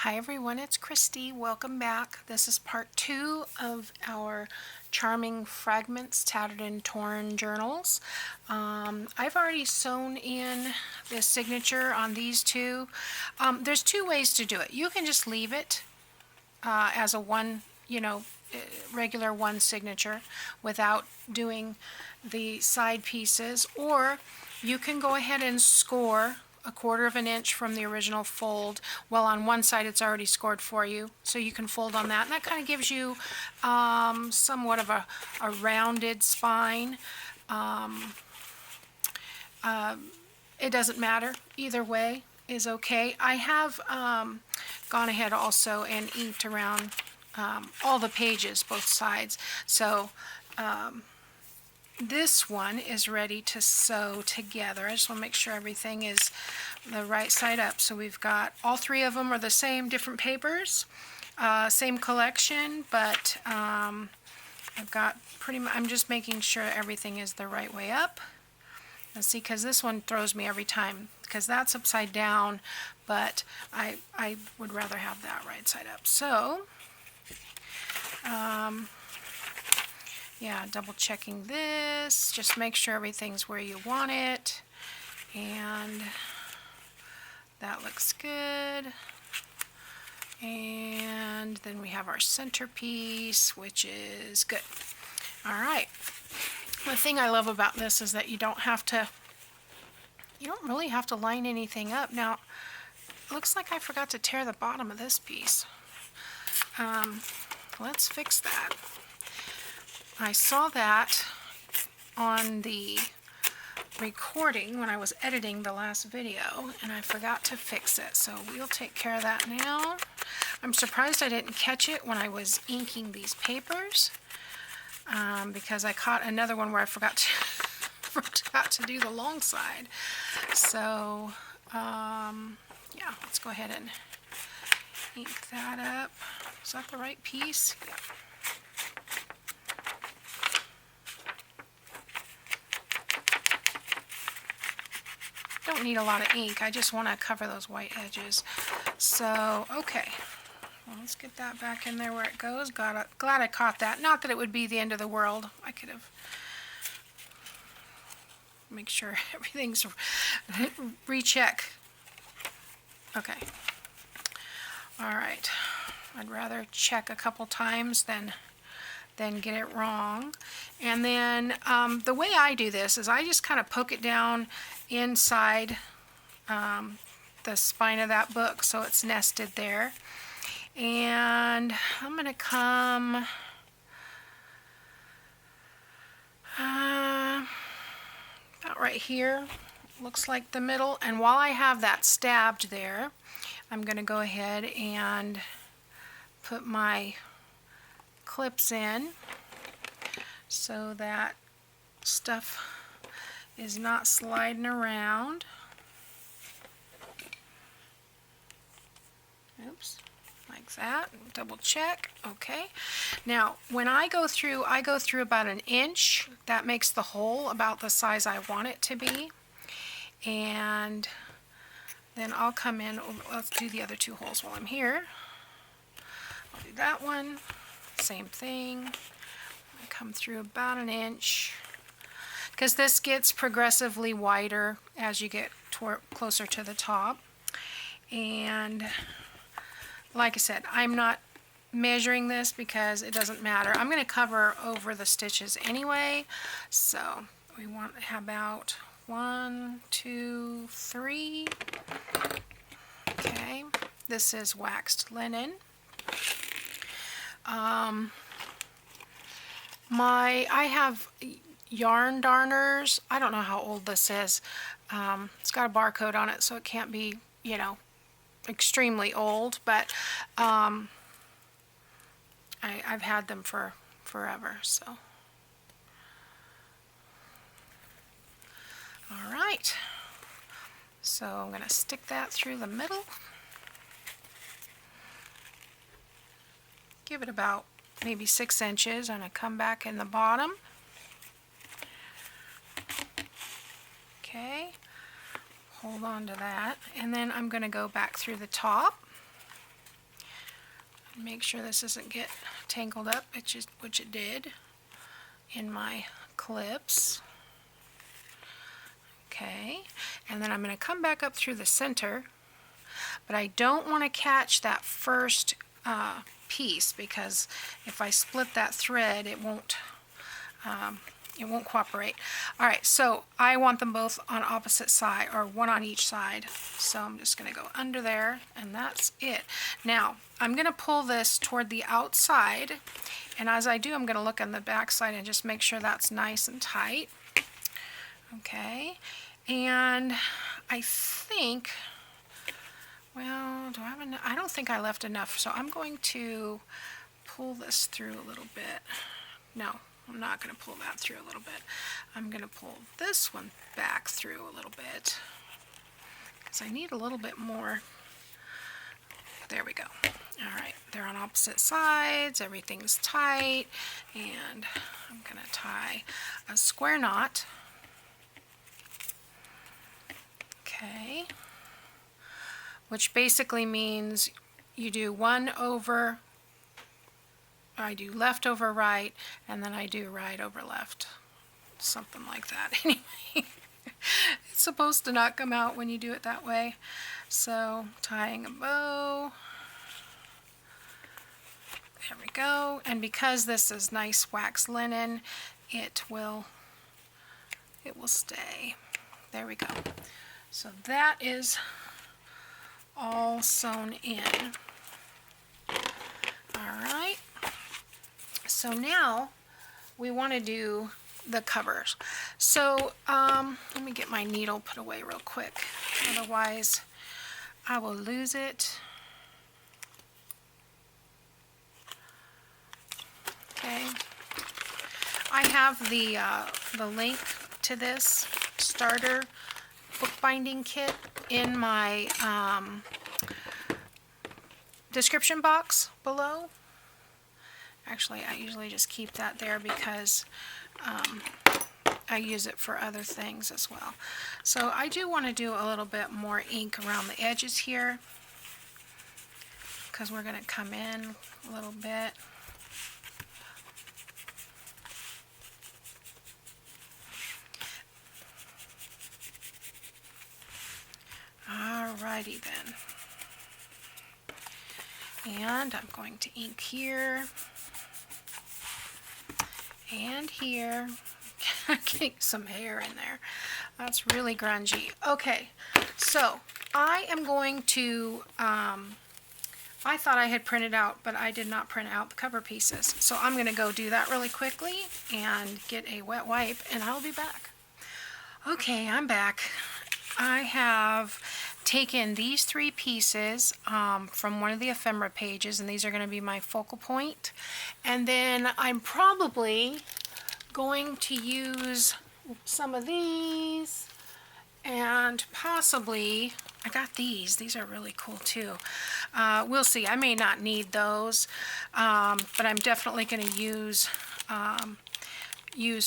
Hi everyone, it's Kristi. Welcome back. This is part 2 of our charming Fragments Tattered and Torn journals. I've already sewn in the signature on these two. There's two ways to do it. You can just leave it as a one, regular one signature without doing the side pieces, or you can go ahead and score 1/4 of an inch from the original fold. Well, on one side it's already scored for you, so you can fold on that, and that kind of gives you somewhat of a rounded spine. It doesn't matter, either way is okay. I have gone ahead also and inked around all the pages, both sides, so this one is ready to sew together. I just want to make sure everything is the right side up. So we've got all three of them are the same, different papers, same collection, but I've got pretty much, I'm just making sure everything is the right way up. Let's see, because this one throws me every time, because that's upside down, but I would rather have that right side up. So yeah, double checking this, just make sure everything's where you want it, and that looks good. And then we have our centerpiece, which is good. All right, the thing I love about this is that you don't really have to line anything up. Now, it looks like I forgot to tear the bottom of this piece. Let's fix that. I saw that on the recording when I was editing the last video, and I forgot to fix it, so we'll take care of that now. I'm surprised I didn't catch it when I was inking these papers, because I caught another one where I forgot to do the long side. So yeah, let's go ahead and ink that up. Is that the right piece? Yeah. Don't need a lot of ink, I just want to cover those white edges. So okay, well, let's get that back in there where it goes. Glad I caught that. Not that it would be the end of the world. I could have make sure everything's recheck. Okay, all right, I'd rather check a couple times than get it wrong. And then the way I do this is I just kind of poke it down inside the spine of that book so it's nested there. And I'm going to come about right here, looks like the middle, and while I have that stabbed there, I'm going to go ahead and put my clips in so that stuff is not sliding around. Oops, like that. Double check. Okay. Now, when I go through about 1 inch. That makes the hole about the size I want it to be. And then I'll come in. Let's do the other 2 holes while I'm here. I'll do that one. Same thing. I come through about 1 inch, because this gets progressively wider as you get closer to the top. And like I said, I'm not measuring this because it doesn't matter. I'm going to cover over the stitches anyway, so we want about 1, 2, 3. Okay, this is waxed linen. I have yarn darners. I don't know how old this is. It's got a barcode on it, so it can't be, extremely old, but I've had them for forever, so. All right. So I'm going to stick that through the middle. Give it about maybe 6 inches, and I come back in the bottom. Okay, hold on to that, and then I'm going to go back through the top. Make sure this doesn't get tangled up, which it did in my clips. Okay, and then I'm going to come back up through the center, but I don't want to catch that first piece, because if I split that thread, it won't cooperate. All right, so I want them both on opposite side, or one on each side. So I'm just going to go under there, and that's it. Now I'm going to pull this toward the outside, and as I do, I'm going to look on the back side and just make sure that's nice and tight. Okay, and I think, well, do I have enough? I don't think I left enough, so I'm going to pull this through a little bit. No, I'm not going to pull that through a little bit. I'm going to pull this one back through a little bit, because I need a little bit more. There we go. All right, they're on opposite sides, everything's tight, and I'm going to tie a square knot. Okay, which basically means you do one over, I do left over right, and then I do right over left. Something like that. Anyway, it's supposed to not come out when you do it that way. So, tying a bow. There we go. And because this is nice wax linen, it will stay. There we go. So that is all sewn in. All right. So now we want to do the covers. So let me get my needle put away real quick. Otherwise, I will lose it. Okay. I have the link to this starter bookbinding kit in my description box below. Actually, I usually just keep that there because I use it for other things as well. So I do want to do a little bit more ink around the edges here, because we're going to come in a little bit. Alrighty then. And I'm going to ink here and here. Getting some hair in there. That's really grungy. Okay, so I am going to, I thought I had printed out, but I did not print out the cover pieces. So I'm going to go do that really quickly and get a wet wipe, and I'll be back. Okay, I'm back. I have taken these three pieces from one of the ephemera pages, and these are going to be my focal point. And then I'm probably going to use some of these, and possibly, I got these are really cool too. We'll see, I may not need those, but I'm definitely going to use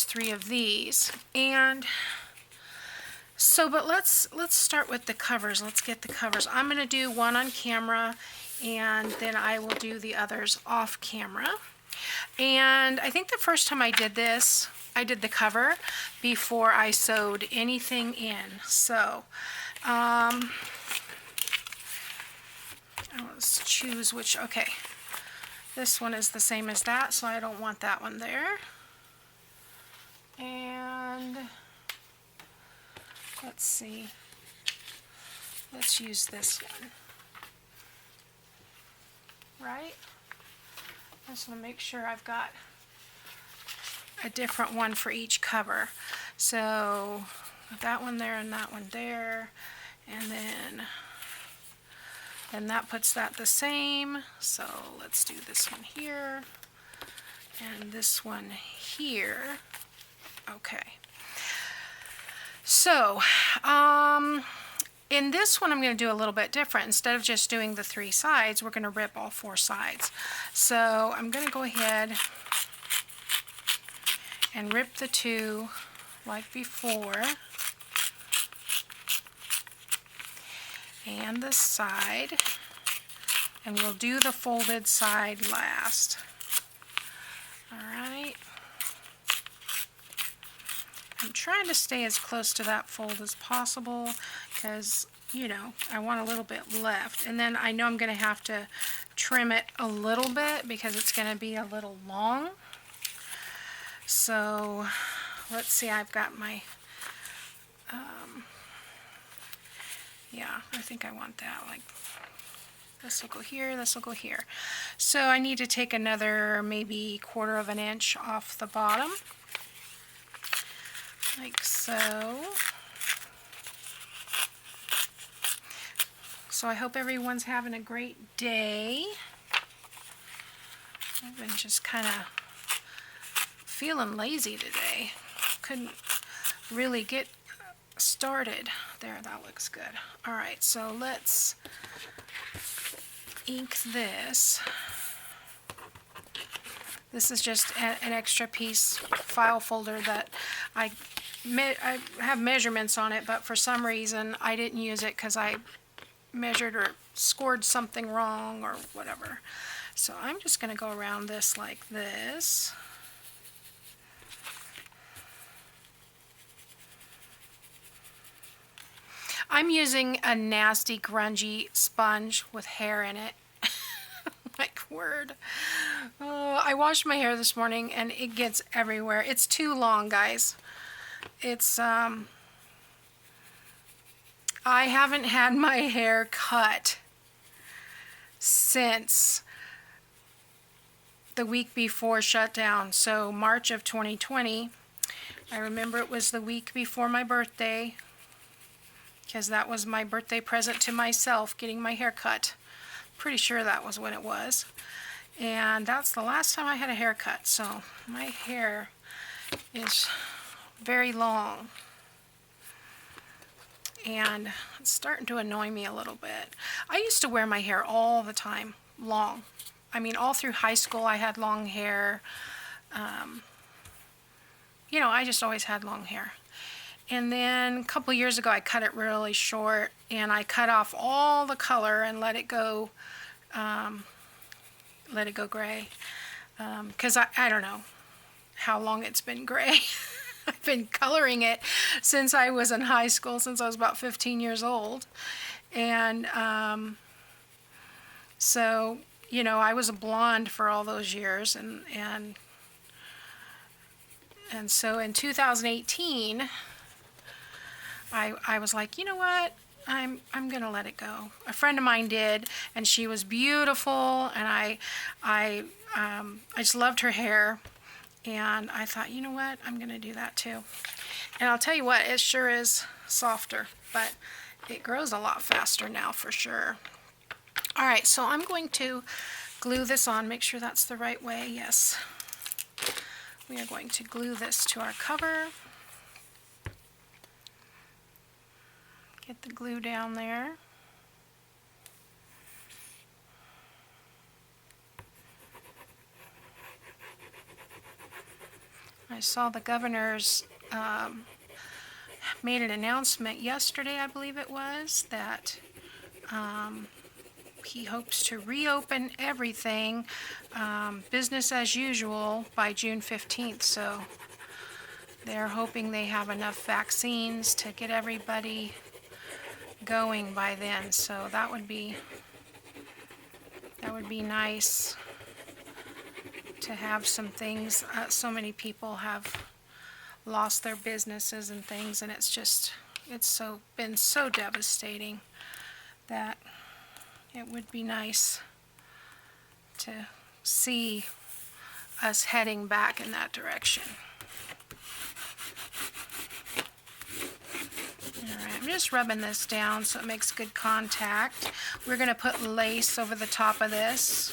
three of these. And so, but let's start with the covers. Let's get the covers. I'm going to do one on camera, and then I will do the others off camera. And I think the first time I did this, I did the cover before I sewed anything in. So, let's choose which. Okay, this one is the same as that, so I don't want that one there. And let's see, let's use this one, right? I just want to make sure I've got a different one for each cover. So that one there and that one there, and then that puts that the same. So let's do this one here and this one here. Okay. So, in this one I'm going to do a little bit different. Instead of just doing the three sides, we're going to rip all four sides. So I'm going to go ahead and rip the two like before, and the side and we'll do the folded side last. All right. I'm trying to stay as close to that fold as possible because, you know, I want a little bit left. And then I know I'm going to have to trim it a little bit because it's going to be a little long. So let's see, I've got my, yeah, I think I want that, like, this will go here, this will go here. So I need to take another maybe 1/4 of an inch off the bottom, like so. So I hope everyone's having a great day. I've been just kind of feeling lazy today. Couldn't really get started. There, that looks good. All right, so let's ink this. This is just an extra piece file folder that I have measurements on it, but for some reason I didn't use it because I measured or scored something wrong or whatever. So I'm just going to go around this like this. I'm using a nasty grungy sponge with hair in it. Like, word. Oh, I washed my hair this morning and it gets everywhere. It's too long, guys. It's I haven't had my hair cut since the week before shutdown. So March of 2020. I remember it was the week before my birthday, because that was my birthday present to myself, getting my hair cut. Pretty sure that was when it was. And that's the last time I had a haircut. So my hair is very long. And it's starting to annoy me a little bit. I used to wear my hair all the time, long. I mean, all through high school I had long hair. You know, I just always had long hair. And then a couple years ago I cut it really short, and I cut off all the color and let it go gray. Because I don't know how long it's been gray. I've been coloring it since I was in high school, since I was about 15 years old. And so, you know, I was a blonde for all those years. And so in 2018, I was like, you know what? I'm gonna let it go. A friend of mine did, and she was beautiful, and I just loved her hair, and I thought, you know what? I'm gonna do that too. And I'll tell you what, it sure is softer, but it grows a lot faster now for sure. All right, so I'm going to glue this on. Make sure that's the right way. Yes. We are going to glue this to our cover. Get the glue down there. I saw the governor's made an announcement yesterday, I believe it was, that he hopes to reopen everything business as usual by June 15th. So they're hoping they have enough vaccines to get everybody going by then. So that would be nice to have some things. So many people have lost their businesses and things, and it's been so devastating that it would be nice to see us heading back in that direction. Alright, I'm just rubbing this down so it makes good contact. We're going to put lace over the top of this.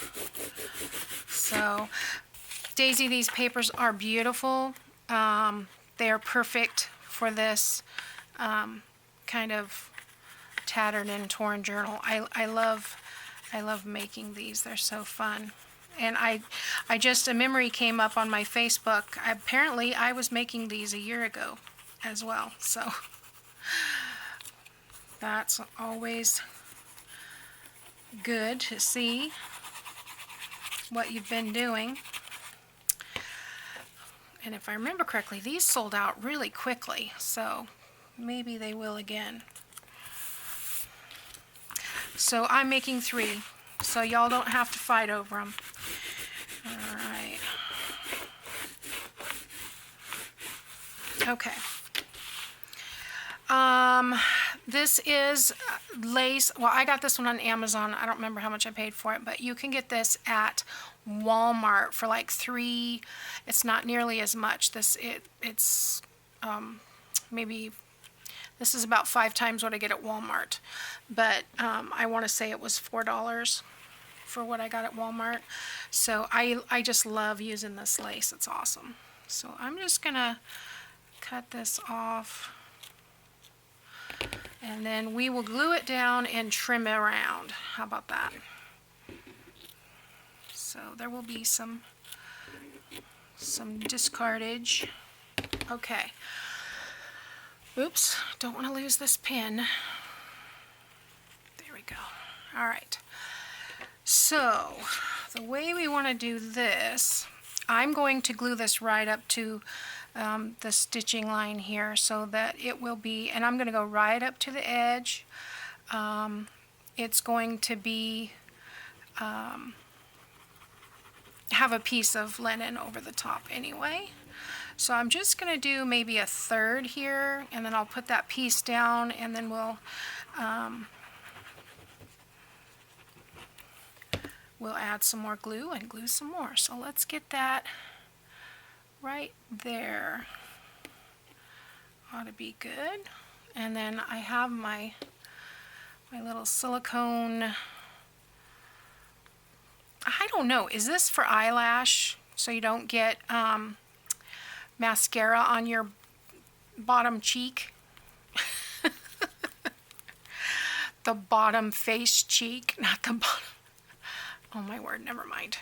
So, Daisy, these papers are beautiful. They are perfect for this kind of tattered and torn journal. I love making these. They're so fun. And a memory came up on my Facebook. Apparently I was making these a year ago as well. So that's always good to see what you've been doing. And if I remember correctly, these sold out really quickly, so maybe they will again. So I'm making 3, so y'all don't have to fight over them. All right. Okay. This is lace. Well, I got this one on Amazon. I don't remember how much I paid for it, but you can get this at Walmart for like $3. It's not nearly as much. It's maybe, this is about 5 times what I get at Walmart, but I want to say it was $4 for what I got at Walmart. So I just love using this lace. It's awesome. So I'm just gonna cut this off, and then we will glue it down and trim it around. How about that? So there will be some discardage. Okay. Oops, don't want to lose this pin. There we go. All right. So the way we want to do this, I'm going to glue this right up to the stitching line here, so that it will be, and I'm going to go right up to the edge. It's going to be have a piece of linen over the top anyway. So I'm just going to do maybe a 1/3 here, and then I'll put that piece down, and then we'll add some more glue and glue some more. So let's get that right there. Ought to be good. And then I have my little silicone, I don't know, is this for eyelash so you don't get mascara on your bottom cheek? The bottom face cheek, not the bottom. Oh my word, never mind.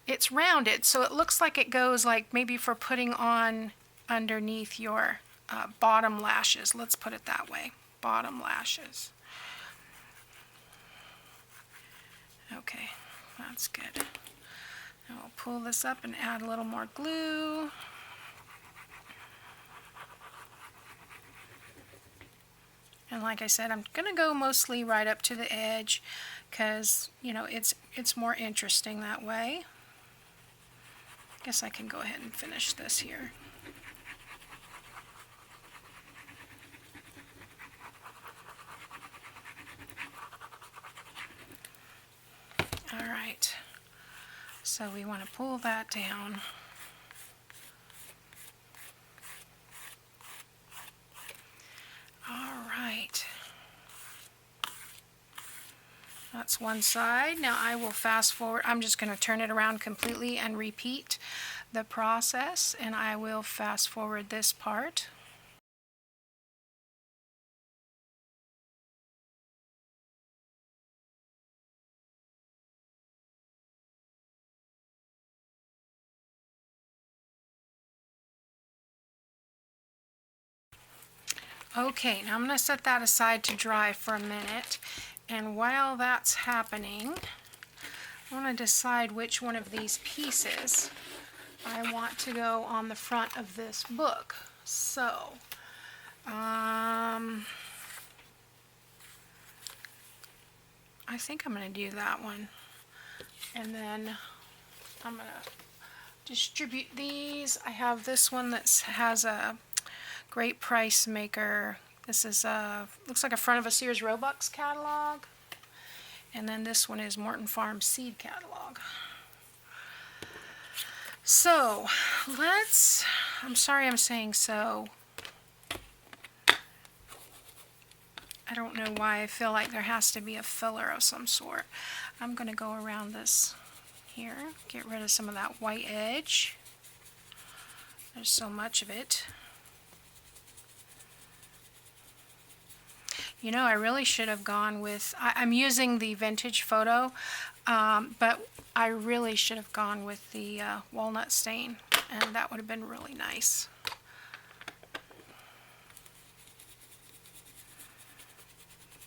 It's rounded, so it looks like it goes like maybe for putting on underneath your bottom lashes. Let's put it that way, bottom lashes. Okay, that's good. Now I'll pull this up and add a little more glue. And like I said, I'm going to go mostly right up to the edge because, you know, it's more interesting that way. I guess I can go ahead and finish this here. All right, so we want to pull that down. All right, that's one side. Now I will fast forward. I'm just going to turn it around completely and repeat the process, and I will fast forward this part. Okay, now I'm going to set that aside to dry for a minute, and while that's happening, I want to decide which one of these pieces I want to go on the front of this book. So, I think I'm going to do that one, and then I'm going to distribute these. I have this one that has a Great Price Maker. This is looks like a front of a Sears Roebuck catalog, and then this one is Morton Farm Seed catalog. So let's, I'm sorry I'm saying so. I don't know why I feel like there has to be a filler of some sort. I'm going to go around this here, get rid of some of that white edge. There's so much of it. You know, I really should have gone with, I'm using the Vintage Photo, but I really should have gone with the walnut stain, and that would have been really nice.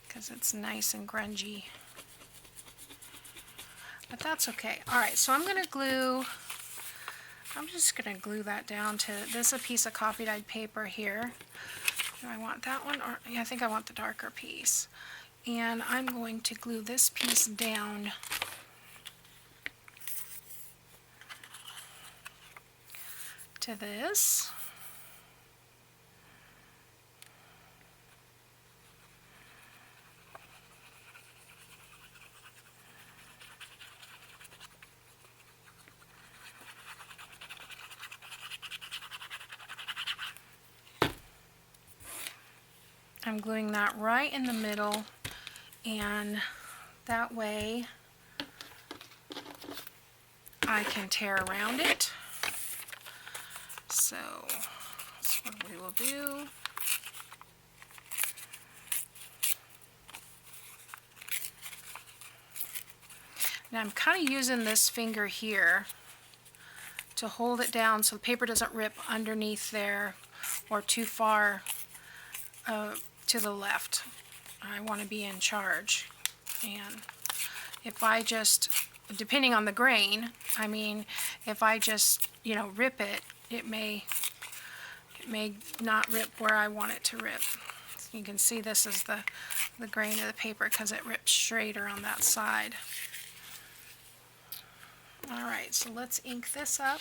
Because it's nice and grungy. that's okay. All right, so I'm just gonna glue that down to, this is a piece of coffee dyed paper here. Do I want that one? Or yeah, I think I want the darker piece. And I'm going to glue this piece down to this. I'm gluing that right in the middle, and that way I can tear around it. So that's what we will do. Now I'm kind of using this finger here to hold it down so the paper doesn't rip underneath there or too far to the left. I want to be in charge, and if I just, depending on the grain, I mean, if I just, you know, rip it, it may not rip where I want it to rip. So you can see this is the grain of the paper because it rips straighter on that side. All right, so let's ink this up.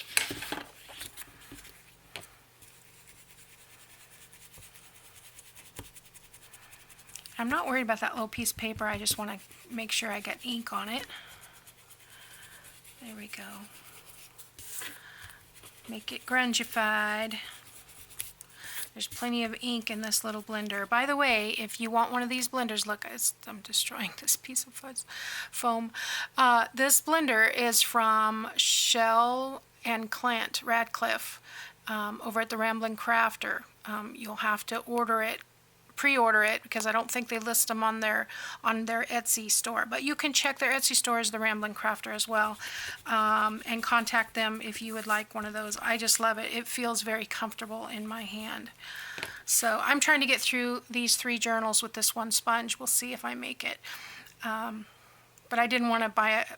I'm not worried about that little piece of paper, I just want to make sure I get ink on it. There we go. Make it grungified. There's plenty of ink in this little blender. By the way, if you want one of these blenders, look, I'm destroying this piece of foam. This blender is from Shell and Clint Radcliffe over at the Rambling Crafter. You'll have to order it, pre-order it, because I don't think they list them on their Etsy store, but you can check their Etsy store as the Rambling Crafter as well, and contact them if you would like one of those. I just love it. It feels very comfortable in my hand. So I'm trying to get through these 3 journals with this one sponge. We'll see if I make it, but I didn't want to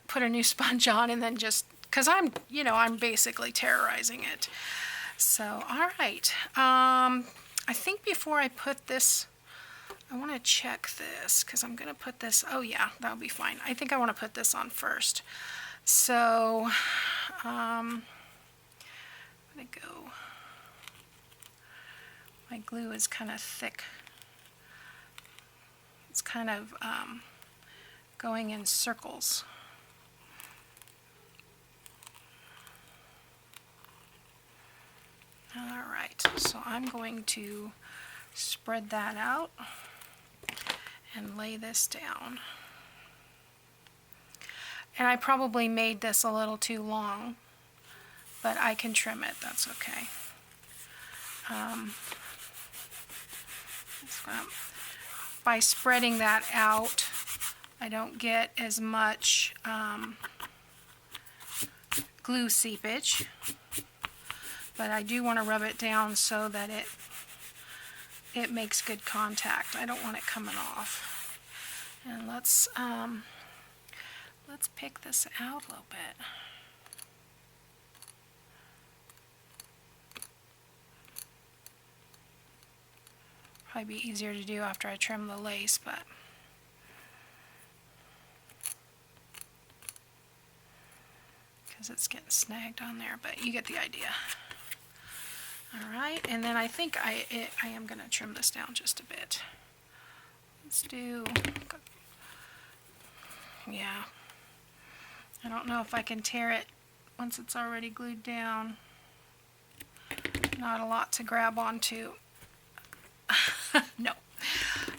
put a new sponge on and then just, because I'm basically terrorizing it. So all right, I think before I put this, I want to check this because I'm going to put this, oh yeah, that'll be fine. I think I want to put this on first. So, I'm going to go, my glue is kind of thick. It's kind of going in circles. All right, so I'm going to spread that out and lay this down. And I probably made this a little too long, but I can trim it, that's okay. By spreading that out, I don't get as much glue seepage, but I do want to rub it down so that it makes good contact. I don't want it coming off. And let's pick this out a little bit. Probably be easier to do after I trim the lace, but because it's getting snagged on there, but you get the idea. All right, and then I think I am going to trim this down just a bit. Let's do, yeah. I don't know if I can tear it once it's already glued down. Not a lot to grab onto. No.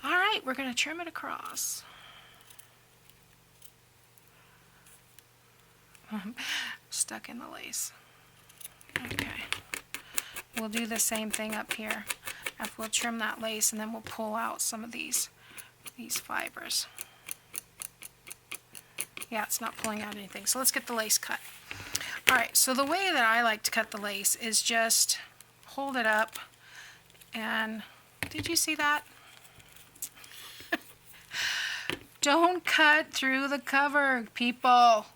All right, we're going to trim it across. Stuck in the lace. Okay. We'll do the same thing up here. We'll trim that lace and then we'll pull out some of these fibers. Yeah, it's not pulling out anything. So let's get the lace cut. All right, so the way that I like to cut the lace is just hold it up and, did you see that? Don't cut through the cover, people.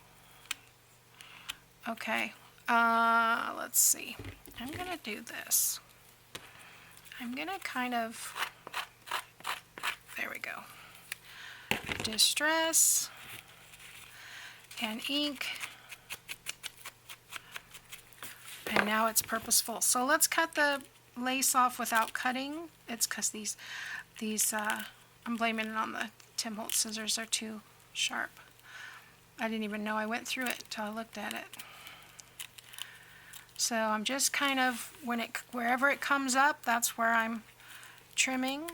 Okay, let's see. I'm going to do this. I'm going to kind of, there we go, distress and ink. And now it's purposeful. So let's cut the lace off without cutting. It's because these I'm blaming it on the Tim Holtz scissors. They're too sharp. I didn't even know I went through it until I looked at it. So I'm just kind of, wherever it comes up, that's where I'm trimming.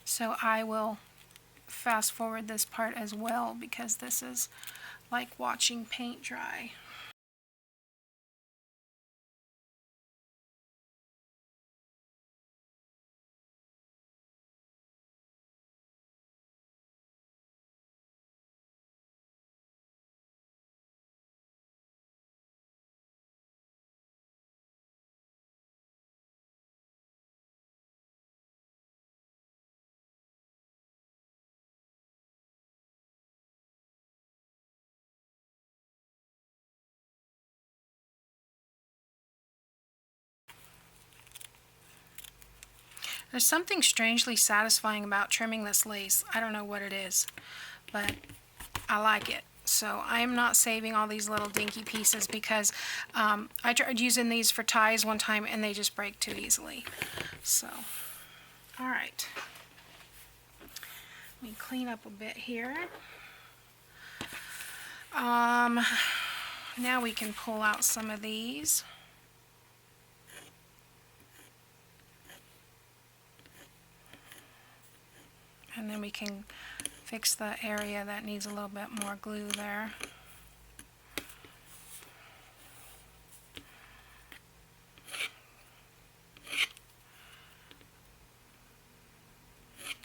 So I will fast forward this part as well because this is like watching paint dry. There's something strangely satisfying about trimming this lace. I don't know what it is, but I like it. So I am not saving all these little dinky pieces because I tried using these for ties one time and they just break too easily. So, all right. Let me clean up a bit here. Now we can pull out some of these. And then we can fix the area that needs a little bit more glue there.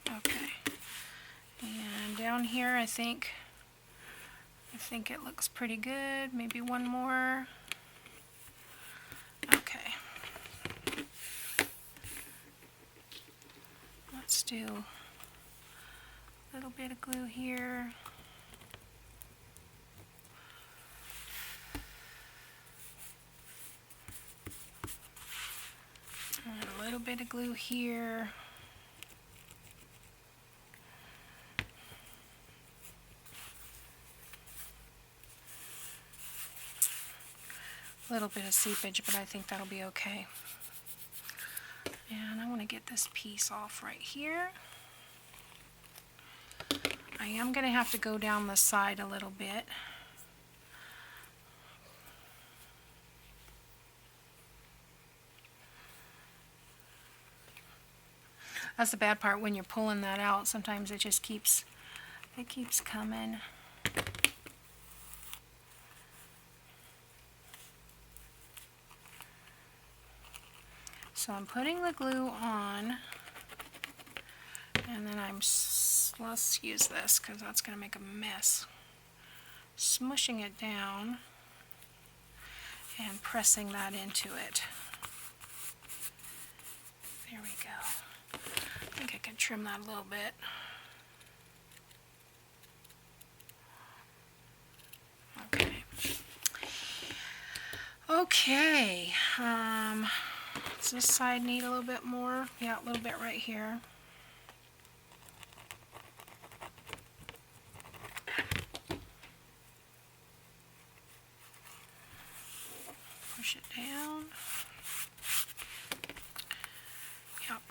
Okay. And down here I think it looks pretty good. Maybe one more. Okay. Let's do a little bit of glue here. And a little bit of glue here. A little bit of seepage, but I think that'll be okay. And I want to get this piece off right here. I am going to have to go down the side a little bit. That's the bad part when you're pulling that out. Sometimes it just keeps coming. So I'm putting the glue on, and then let's use this because that's going to make a mess. Smushing it down and pressing that into it. There we go. I think I can trim that a little bit. Okay. Okay. Does this side need a little bit more? Yeah, a little bit right here. Push it down. Yep.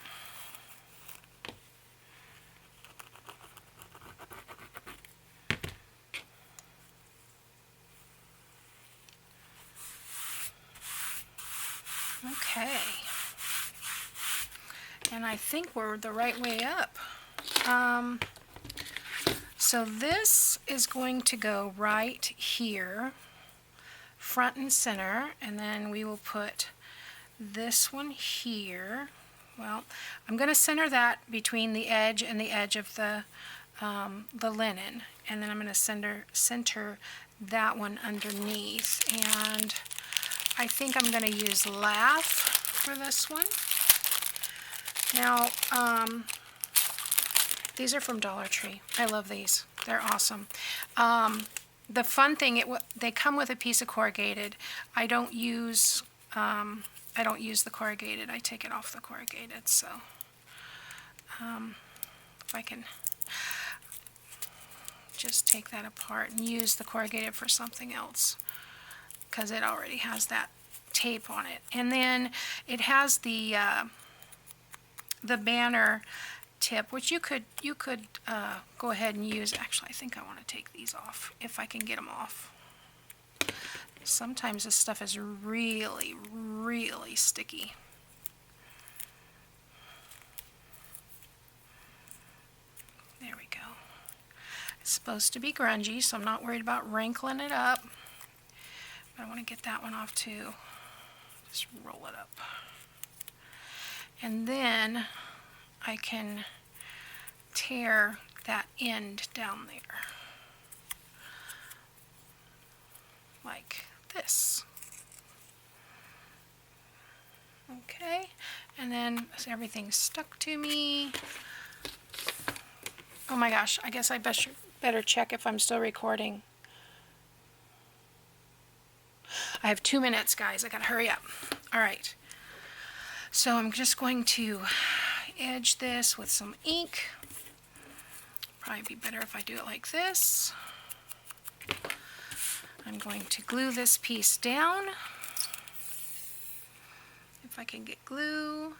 Okay. And I think we're the right way up. So this is going to go right here, front and center, and then we will put this one here. Well, I'm going to center that between the edge and the edge of the linen, and then I'm going to center that one underneath. And I think I'm going to use Laugh for this one. Now, These are from Dollar Tree. I love these. They're awesome. The fun thing, they come with a piece of corrugated. I don't use the corrugated. I take it off the corrugated. So if I can just take that apart and use the corrugated for something else, because it already has that tape on it. And then it has the banner tip, which you could go ahead and use. Actually, I think I want to take these off if I can get them off. Sometimes this stuff is really, really sticky. There we go. It's supposed to be grungy, so I'm not worried about wrinkling it up. But I want to get that one off too. Just roll it up. And then I can tear that end down there. Like this. Okay, and then everything's stuck to me. Oh my gosh, I guess I better check if I'm still recording. I have 2 minutes, guys. I gotta hurry up. All right. So I'm just going to edge this with some ink. Probably be better if I do it like this. I'm going to glue this piece down. If I can get glue.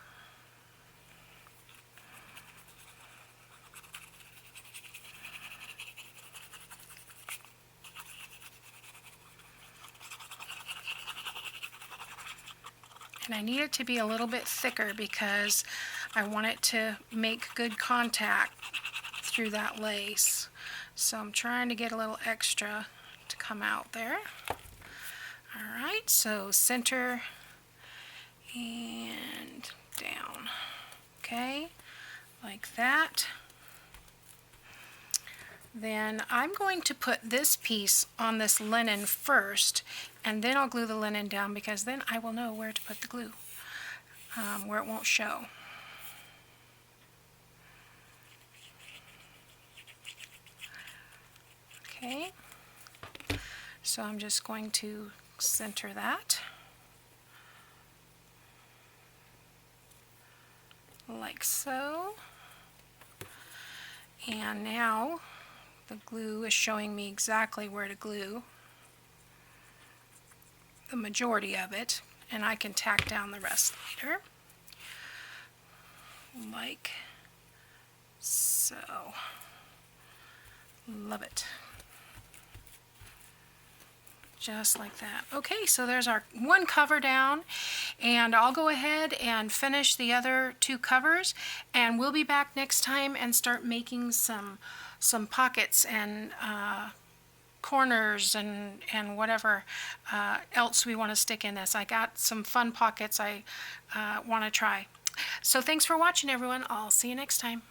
And I need it to be a little bit thicker because I want it to make good contact through that lace. So I'm trying to get a little extra to come out there. All right, so center and down. Okay, like that. Then I'm going to put this piece on this linen first, and then I'll glue the linen down, because then I will know where to put the glue, where it won't show. Okay, so I'm just going to center that like so. And now the glue is showing me exactly where to glue the majority of it, and I can tack down the rest later, like so. Love it. Just like that. Okay, so there's our one cover down, and I'll go ahead and finish the other 2 covers, and we'll be back next time and start making some pockets and corners and whatever else we want to stick in this. I got some fun pockets I want to try. So thanks for watching, everyone. I'll see you next time.